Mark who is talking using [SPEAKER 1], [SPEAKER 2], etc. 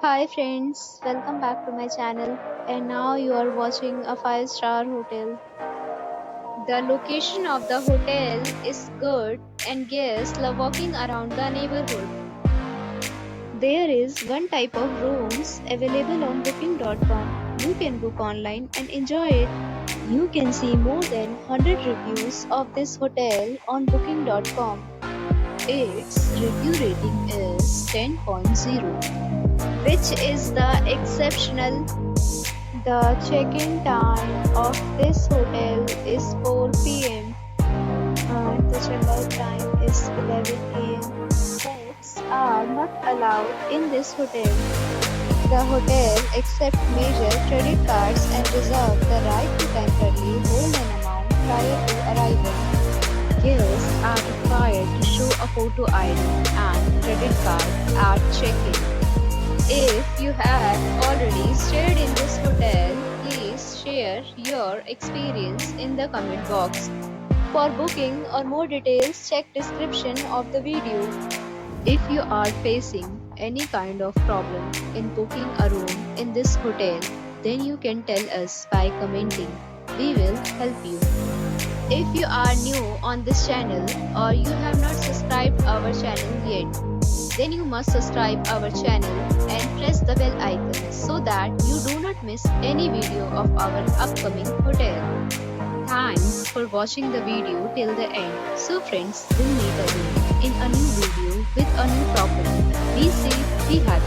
[SPEAKER 1] Hi friends, welcome back to my channel. And now you are watching a 5-star hotel. The location of the hotel is good and guests love walking around the neighborhood. There is one type of rooms available on booking.com. You can book online and enjoy it. You can see more than 100 reviews of this hotel on booking.com. Its review rating is 10.0, which is the exceptional. The check-in time of this hotel is 4 p.m. and the check-out time is 11 a.m. Pets are not allowed in this hotel. The hotel accepts major credit cards and reserves the right to temporarily hold an amount prior to arrival. Guests are required to show a photo ID and credit card at check-in. If you have already stayed in this hotel, please share your experience in the comment box. For booking or more details, check description of the video. If you are facing any kind of problem in booking a room in this hotel, then you can tell us by commenting. We will help you. If you are new on this channel or you have not subscribed our channel yet, then you must subscribe our channel and press the bell icon so that you do not miss any video of our upcoming hotel. Thanks for watching the video till the end. So friends, we'll meet again in a new video with a new property. Be safe, be happy.